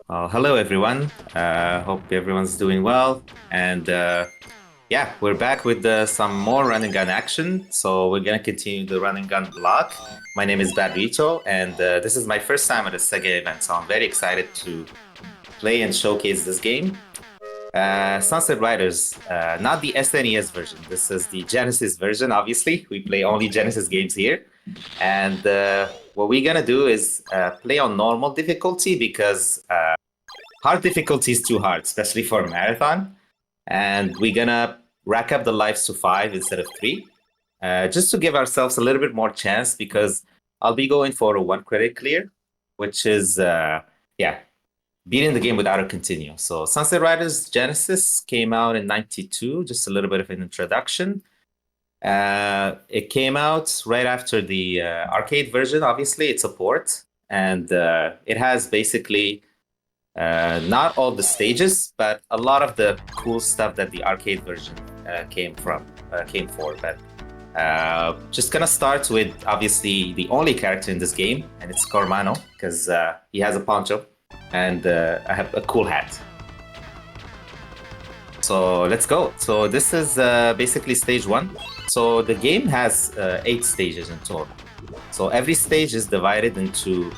Hello everyone. Hope everyone's doing well. And yeah, we're back with some more run and gun action. So we're gonna continue the run and gun block. My name is Badrrito, and this is my first time at a Sega event, so I'm very excited to play and showcase this game. Sunset Riders, not the SNES version. This is the Genesis version. Obviously, we play only Genesis games here. And what we're gonna do is play on normal difficulty because hard difficulty is too hard, especially for a marathon. And we're gonna rack up the lives to 5 instead of 3, just to give ourselves a little bit more chance because I'll be going for a 1 credit clear, which is, yeah, beating the game without a continue. So Sunset Riders Genesis came out in 92, just a little bit of an introduction. It came out right after the arcade version, obviously. It's a port, and it has basically not all the stages, but a lot of the cool stuff that the arcade version came for. But just gonna start with obviously the only character in this game, and it's Cormano, because he has a poncho, and I have a cool hat. So let's go. So this is basically stage 1. So the game has 8 stages in total. So every stage is divided into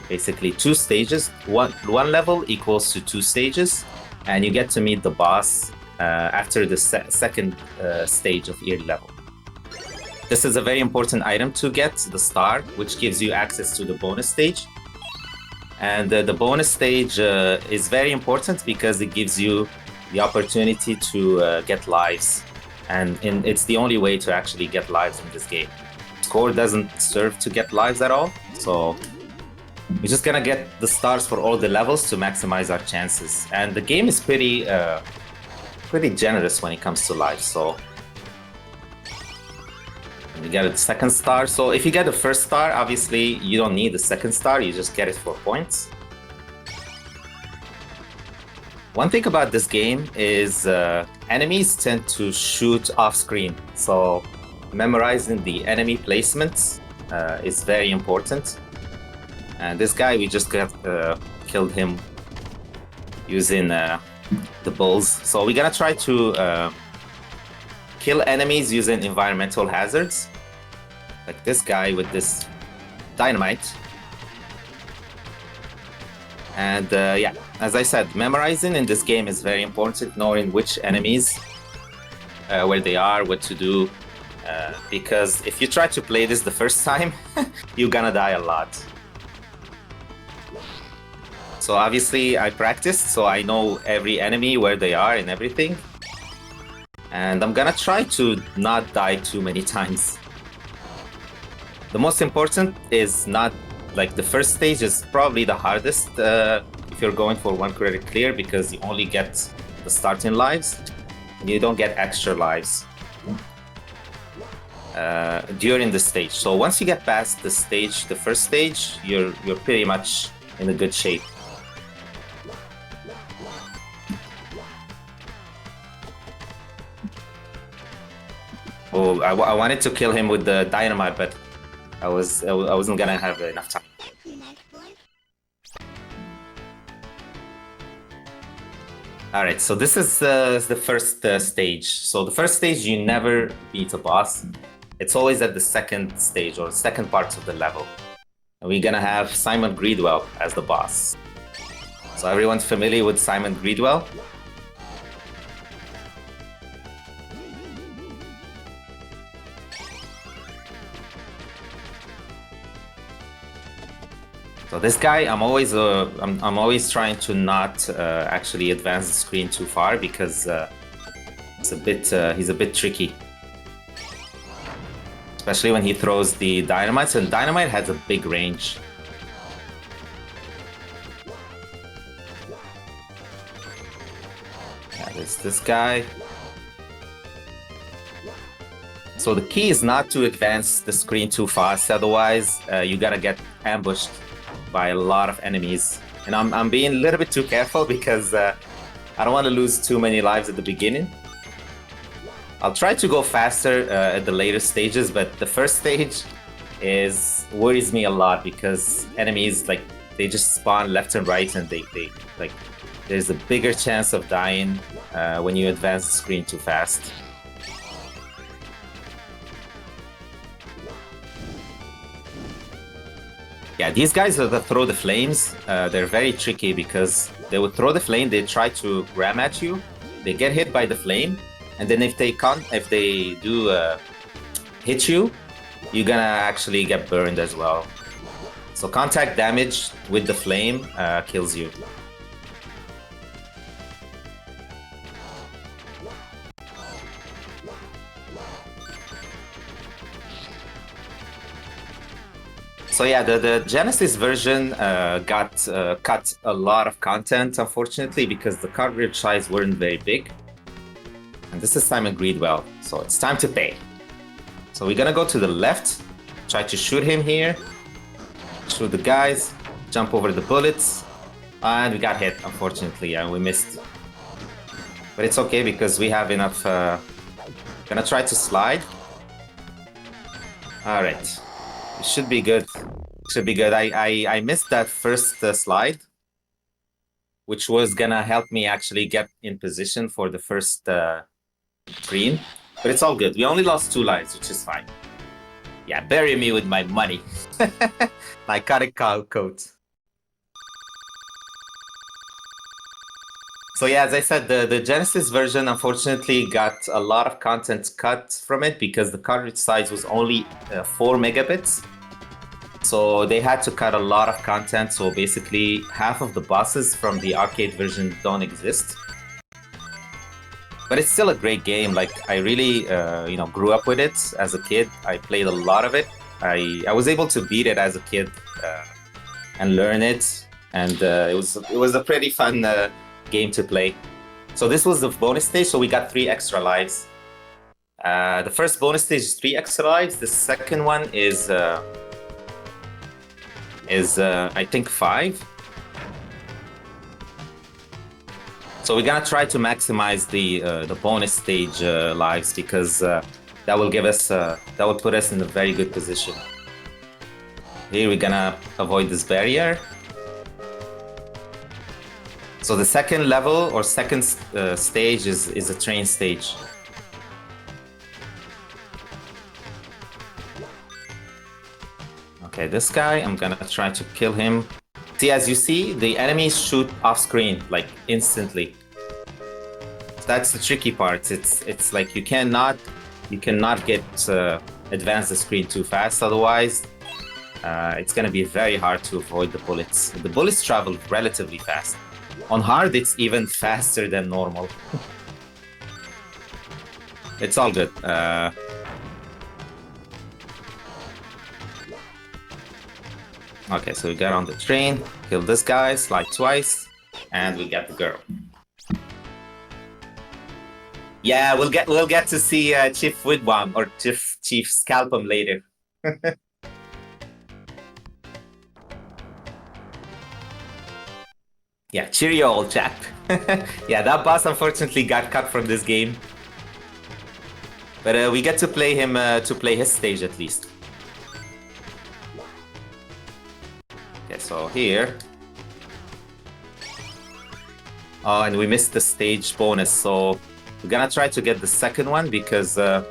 basically 2 stages. One level equals to 2 stages, and you get to meet the boss after the second stage of each level. This is a very important item to get, the star, which gives you access to the bonus stage. And the bonus stage is very important because it gives you the opportunity to get lives. And it's the only way to actually get lives in this game. Score doesn't serve to get lives at all, so we're just gonna get the stars for all the levels to maximize our chances. And the game is pretty generous when it comes to lives. So you get a second star. So if you get the first star, obviously you don't need the second star, you just get it for points. One thing about this game is enemies tend to shoot off screen. So memorizing the enemy placements is very important. And this guy, we just killed him using the bulls. So we're gonna try to kill enemies using environmental hazards, like this guy with this dynamite. And yeah, as I said, memorizing in this game is very important, knowing which enemies, where they are, what to do. Because if you try to play this the first time, you're gonna die a lot. So obviously I practiced, so I know every enemy, where they are and everything. And I'm gonna try to not die too many times. The most important is not, like, the first stage is probably the hardest if you're going for 1 credit clear, because you only get the starting lives. You don't get extra lives during the stage. So once you get past the stage, the first stage, you're pretty much in a good shape. Oh, I wanted to kill him with the dynamite, but I wasn't gonna have enough time. Alright, so this is the first stage. So the first stage, you never beat a boss. It's always at the second stage or second parts of the level. And we're gonna have Simon Greedwell as the boss. So everyone's familiar with Simon Greedwell? So this guy, I'm always trying to not actually advance the screen too far, because he's a bit tricky, especially when he throws the dynamite. And dynamite has a big range. Yeah, there's this guy. So the key is not to advance the screen too fast, otherwise you gotta get ambushed by a lot of enemies. And I'm being a little bit too careful because I don't want to lose too many lives at the beginning. I'll try to go faster at the later stages, but the first stage worries me a lot because enemies, like, they just spawn left and right, and they like there's a bigger chance of dying when you advance the screen too fast. Yeah, these guys that throw the flames, they're very tricky because they would throw the flame, they try to ram at you, they get hit by the flame, and then if they do hit you, you're gonna actually get burned as well. So contact damage with the flame kills you. So yeah, the Genesis version got cut a lot of content, unfortunately, because the cartridge size weren't very big. And this is time agreed well, so it's time to pay. So we're gonna go to the left, try to shoot him here, shoot the guys, jump over the bullets, and we got hit, unfortunately, and we missed. But it's okay because we have enough. Gonna try to slide. All right. It should be good. Should be good. I missed that first slide, which was gonna help me actually get in position for the first screen. But it's all good. We only lost 2 lives, which is fine. Yeah, bury me with my money. Narcotic coat. So yeah, as I said, the Genesis version unfortunately got a lot of content cut from it because the cartridge size was only 4 megabits. So they had to cut a lot of content. So basically half of the bosses from the arcade version don't exist. But it's still a great game. Like I really, grew up with it as a kid. I played a lot of it. I was able to beat it as a kid and learn it, and it was a pretty fun game to play. So this was the bonus stage. So we got 3 extra lives. The first bonus stage is 3 extra lives. The second one is I think 5. So we're gonna try to maximize the bonus stage lives because that will give us that will put us in a very good position. Here we're gonna avoid this barrier. So the second level or second stage is a train stage. Okay, this guy, I'm gonna try to kill him. See, as you see, the enemies shoot off screen, like instantly. That's the tricky part. It's like you cannot get advance the screen too fast, otherwise it's gonna be very hard to avoid the bullets. The bullets travel relatively fast. On hard, it's even faster than normal. It's all good. Okay, so we got on the train, killed this guy, slide twice, and we got the girl. Yeah, we'll get to see Chief Wigwam or Chief Scalpum later. Yeah, cheerio, old chap. Yeah, that boss unfortunately got cut from this game, but we get to play him to play his stage at least. Okay, so here. Oh, and we missed the stage bonus, so we're gonna try to get the second one because I'm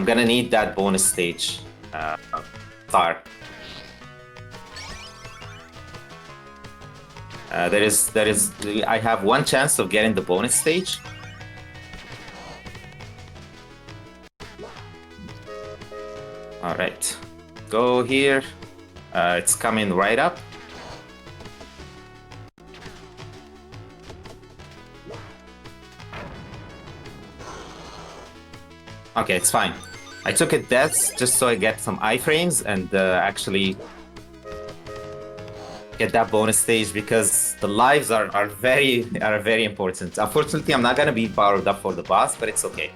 gonna need that bonus stage star. I have 1 chance of getting the bonus stage. All right, go here. It's coming right up. Okay, it's fine. I took it deaths just so I get some iframes and actually get that bonus stage because the lives are very important. Unfortunately, I'm not gonna be powered up for the boss, but it's okay.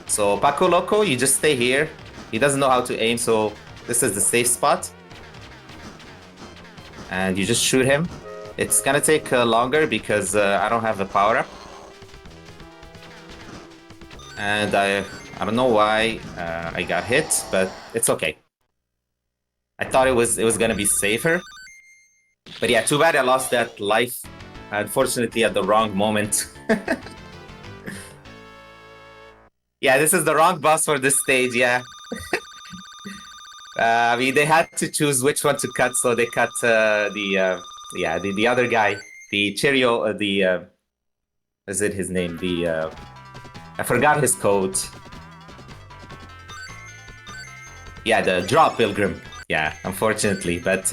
So Paco Loco, you just stay here. He doesn't know how to aim, so this is the safe spot. And you just shoot him. It's gonna take longer because I don't have the power up. And I don't know why I got hit, but it's okay. I thought it was gonna be safer. But yeah, too bad I lost that life, unfortunately, at the wrong moment. Yeah, this is the wrong boss for this stage, yeah. I mean, they had to choose which one to cut, so they cut the other guy, the Cheerio, is it his name? I forgot his code. Yeah, the Drop Pilgrim. Yeah, unfortunately, but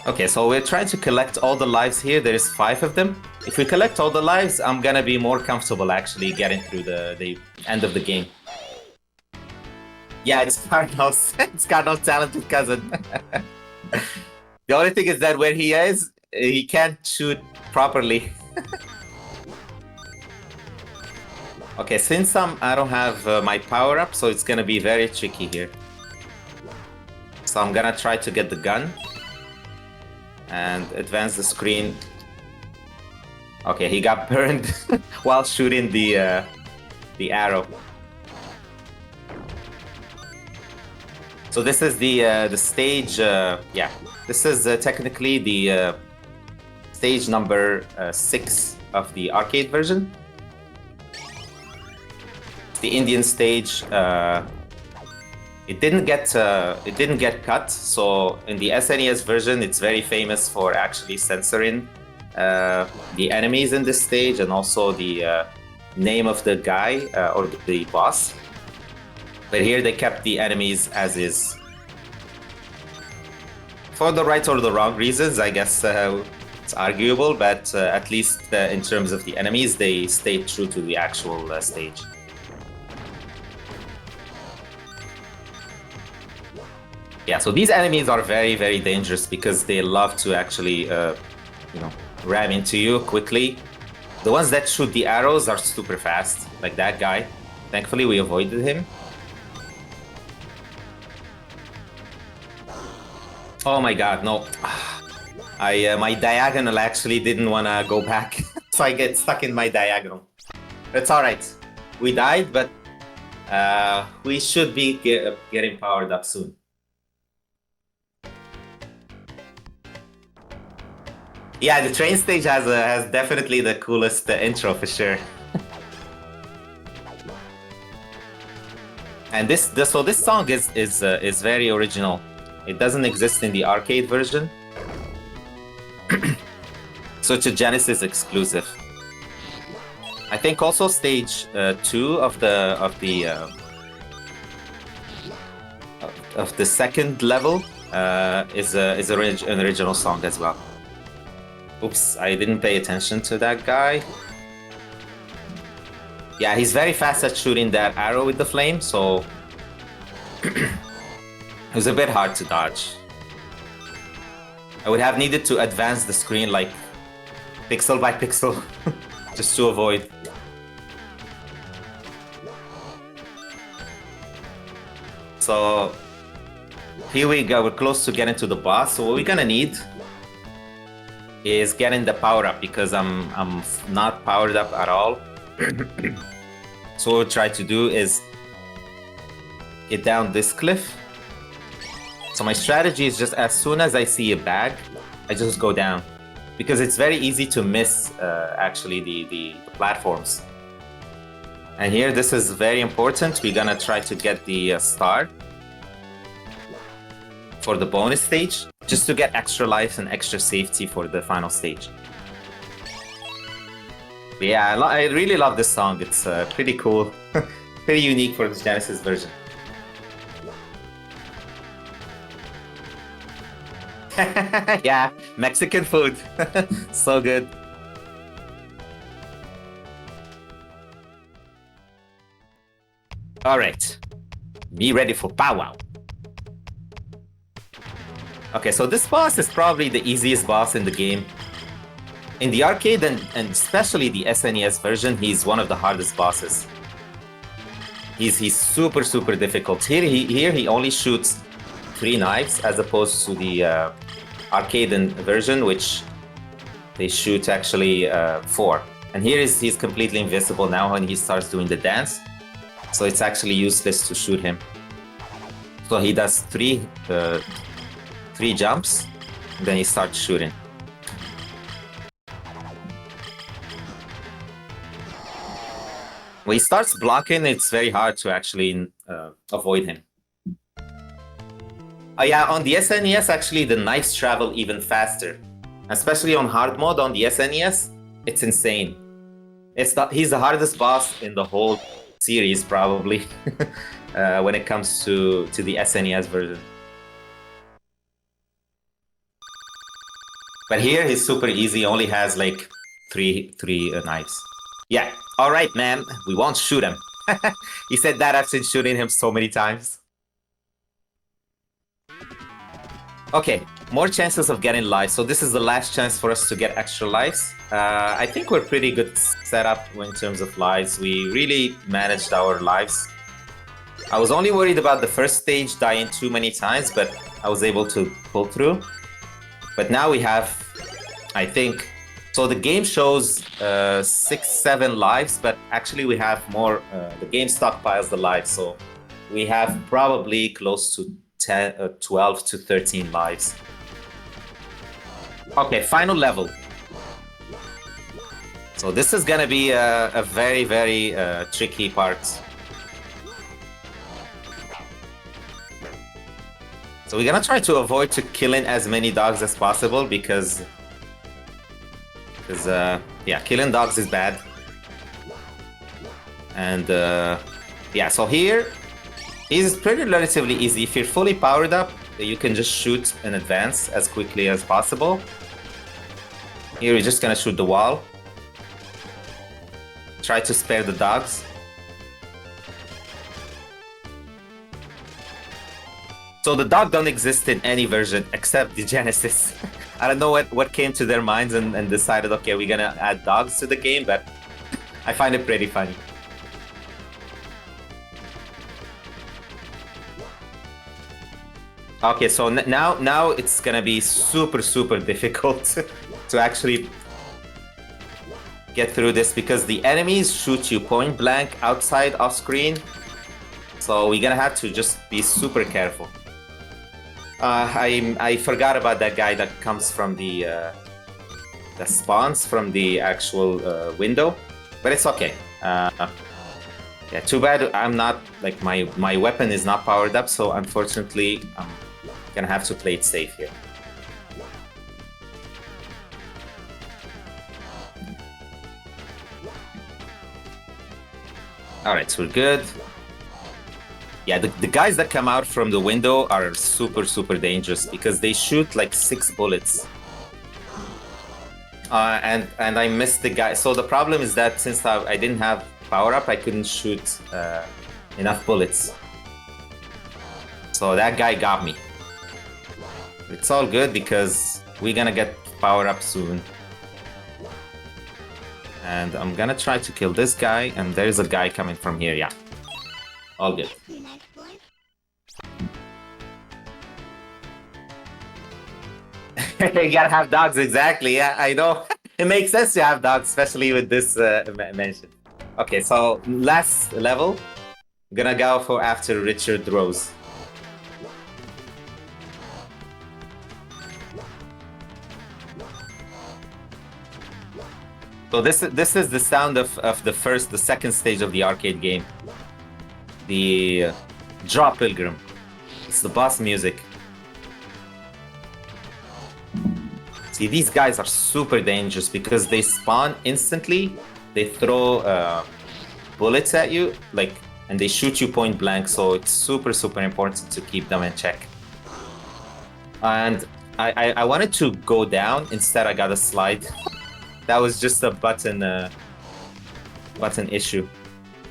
okay, so we're trying to collect all the lives here. There is 5 of them. If we collect all the lives, I'm gonna be more comfortable actually getting through the end of the game. Yeah, it's Cardinal's, it's Cardinal's talented cousin. The only thing is that where he is, he can't shoot properly. Okay, since I don't have my power up, so it's gonna be very tricky here. So I'm gonna try to get the gun and advance the screen. Okay, he got burned while shooting the arrow. So this is the stage. Yeah, this is technically the stage number 6 of the arcade version. The Indian stage. It didn't get cut. So in the SNES version, it's very famous for actually censoring the enemies in this stage and also the name of the guy or the boss. But here they kept the enemies as is. For the right or the wrong reasons, I guess it's arguable, but at least in terms of the enemies, they stayed true to the actual stage. Yeah, so these enemies are very, very dangerous because they love to actually, ram into you quickly. The ones that shoot the arrows are super fast, like that guy. Thankfully, we avoided him. Oh my god, no. My diagonal actually didn't want to go back, so I get stuck in my diagonal. It's alright. We died, but we should be getting powered up soon. Yeah, the train stage has definitely the coolest intro for sure. And so this song is very original. It doesn't exist in the arcade version, so it's a Genesis exclusive. I think also stage 2 of the second level is an original song as well. Oops, I didn't pay attention to that guy. Yeah, he's very fast at shooting that arrow with the flame, so it was a bit hard to dodge. I would have needed to advance the screen like pixel by pixel just to avoid. So here we go, we're close to getting to the boss. So what we're gonna need is getting the power up because I'm not powered up at all. So what we'll try to do is get down this cliff. So my strategy is just as soon as I see a bag, I just go down because it's very easy to miss actually the platforms. And here this is very important. We're gonna try to get the star for the bonus stage, just to get extra life and extra safety for the final stage. But yeah, I really love this song. It's pretty cool, pretty unique for the Genesis version. Yeah, Mexican food, so good. All right, be ready for powwow. Okay, so this boss is probably the easiest boss in the game. In the arcade and especially the SNES version, he's one of the hardest bosses. He's super, super difficult. Here he only shoots 3 knives as opposed to the arcade version, which they shoot actually 4. And here he's completely invisible now when he starts doing the dance. So it's actually useless to shoot him. So he does three jumps, and then he starts shooting. When he starts blocking, it's very hard to actually avoid him. Oh yeah, on the SNES, actually, the knives travel even faster. Especially on hard mode on the SNES, it's insane. He's the hardest boss in the whole series, probably, when it comes to the SNES version. But here, he's super easy, only has like three knives. Yeah, all right, man, we won't shoot him. He said that after shooting him so many times. Okay, more chances of getting lives. So this is the last chance for us to get extra lives. I think we're pretty good set up in terms of lives. We really managed our lives. I was only worried about the first stage dying too many times, but I was able to pull through. But now we have, I think, so the game shows 6-7 lives, but actually we have more, the game stockpiles the lives. So we have probably close to 12 to 13 lives. Okay, final level. So this is gonna be a very, very tricky part. So we're gonna try to avoid killing as many dogs as possible because yeah, killing dogs is bad. And yeah, so here is pretty relatively easy. If you're fully powered up, you can just shoot in advance as quickly as possible. Here we're just gonna shoot the wall. Try to spare the dogs. So the dog don't exist in any version except the Genesis. I don't know what came to their minds and decided, okay, we're gonna add dogs to the game, but I find it pretty funny. Okay, so now it's gonna be super difficult to actually get through this because the enemies shoot you point blank outside off screen. So we're gonna have to just be super careful. I forgot about that guy that comes from that spawns from the actual window, but it's okay. Yeah, too bad I'm not, like, my weapon is not powered up, so unfortunately I'm gonna have to play it safe here. Alright, so we're good. Yeah, the guys that come out from the window are super dangerous because they shoot like 6 bullets. And I missed the guy. So the problem is that since I didn't have power up, I couldn't shoot enough bullets. So that guy got me. It's all good because we're gonna get power up soon. And I'm gonna try to kill this guy, and there's a guy coming from here, yeah. All good. You gotta have dogs, exactly, yeah, I know. It makes sense to have dogs, especially with this mention. Okay, so last level, I'm gonna go for after Richard Rose. So this is the sound of the second stage of the arcade game. The Draw Pilgrim. It's the boss music. See, these guys are super dangerous because they spawn instantly. They throw bullets at you, like, and they shoot you point blank. So it's super important to keep them in check. And I wanted to go down, instead I got a slide. That was just a button issue.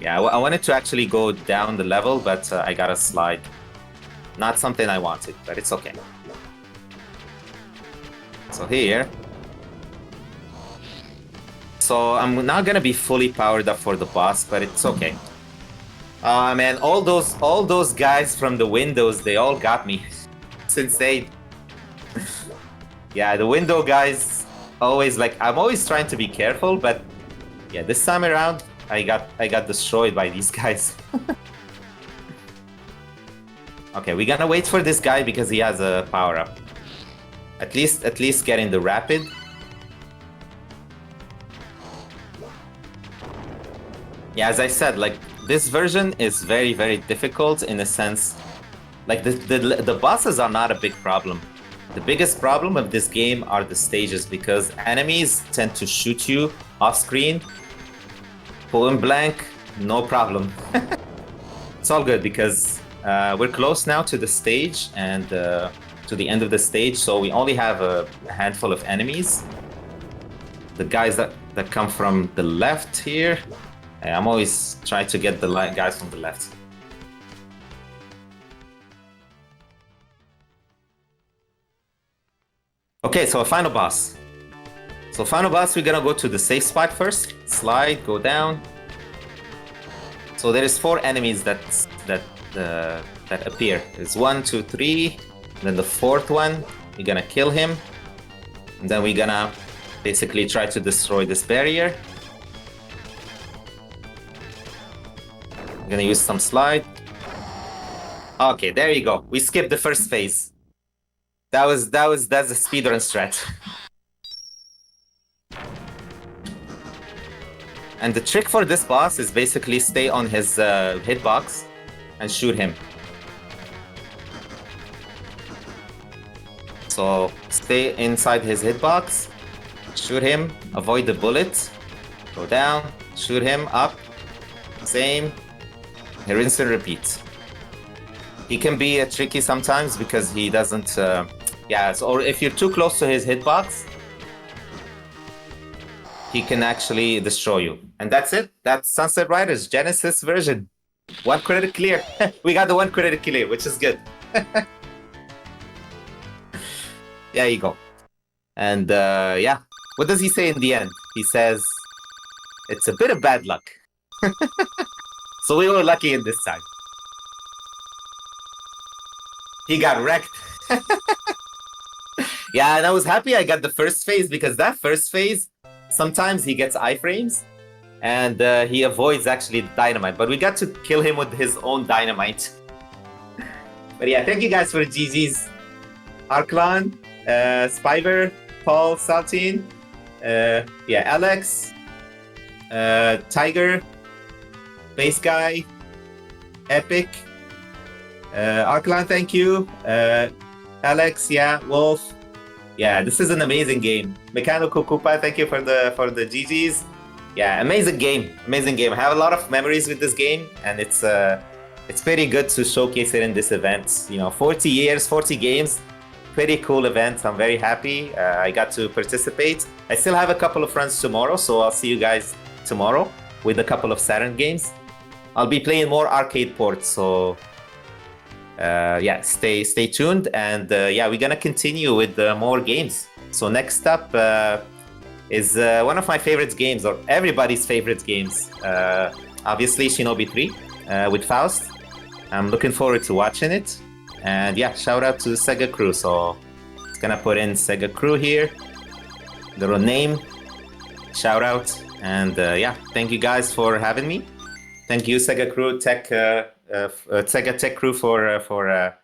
Yeah, I wanted to actually go down the level, but I got a slide. Not something I wanted, but it's okay. So here. So I'm not gonna be fully powered up for the boss, but it's okay. Man, all those guys from the windows, they all got me. It's insane. Yeah, the window guys always, like, I'm always trying to be careful, but yeah, this time around I got destroyed by these guys. Okay, we're gonna wait for this guy because he has a power-up. At least getting the rapid. Yeah, as I said, like, this version is very, very difficult in a sense. Like, the bosses are not a big problem. The biggest problem of this game are the stages, because enemies tend to shoot you off screen. Point blank, no problem. It's all good because we're close now to the stage and to the end of the stage, so we only have a handful of enemies. The guys that come from the left here, I'm always trying to get the guys from the left. Okay, so a final boss. So final boss, we're gonna go to the safe spot first. Slide, go down. So there is 4 enemies that appear. There's 1, 2, 3. Then the 4th one, we're gonna kill him. And then we're gonna basically try to destroy this barrier. I'm gonna use some slide. Okay, there you go. We skipped the first phase. That's a speedrun strat. And the trick for this boss is basically stay on his hitbox and shoot him. So stay inside his hitbox, shoot him, avoid the bullet, go down, shoot him, up, same, rinse and repeat. He can be tricky sometimes because he doesn't, or if you're too close to his hitbox, he can actually destroy you. And that's it. That's Sunset Riders Genesis version. 1 credit clear. We got the 1 credit clear, which is good. There you go. And yeah, what does he say in the end? He says, it's a bit of bad luck. So we were lucky in this time. He got wrecked. Yeah, and I was happy I got the first phase, because that first phase, sometimes he gets iframes and he avoids actually the dynamite, but we got to kill him with his own dynamite. But yeah, thank you guys for the GGs. Arclan, Spiver, Paul, Saltine, Alex, Tiger, Base Guy, Epic, Arclan, thank you, Alex, Wolf. Yeah, this is an amazing game. Mechanical Koopa, thank you for the GGs. Yeah, amazing game, amazing game. I have a lot of memories with this game, and it's pretty good to showcase it in this event. You know, 40 years, 40 games, pretty cool event. I'm very happy I got to participate. I still have a couple of runs tomorrow, so I'll see you guys tomorrow with a couple of Saturn games. I'll be playing more arcade ports, so yeah, stay tuned, and yeah, we're gonna continue with more games. So next up is one of my favorite games, or everybody's favorite games, obviously Shinobi 3 with Faust. I'm looking forward to watching it, and yeah, shout out to SegaCrew. So it's gonna put in SegaCrew here, little name, shout out, and yeah, thank you guys for having me. Thank you, SegaCrew Sega Tech Crew for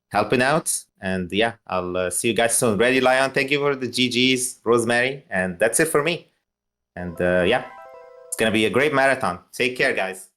helping out. And yeah, I'll see you guys soon. Ready, Lion, thank you for the GGs, Rosemary. And that's it for me. And yeah, it's going to be a great marathon. Take care, guys.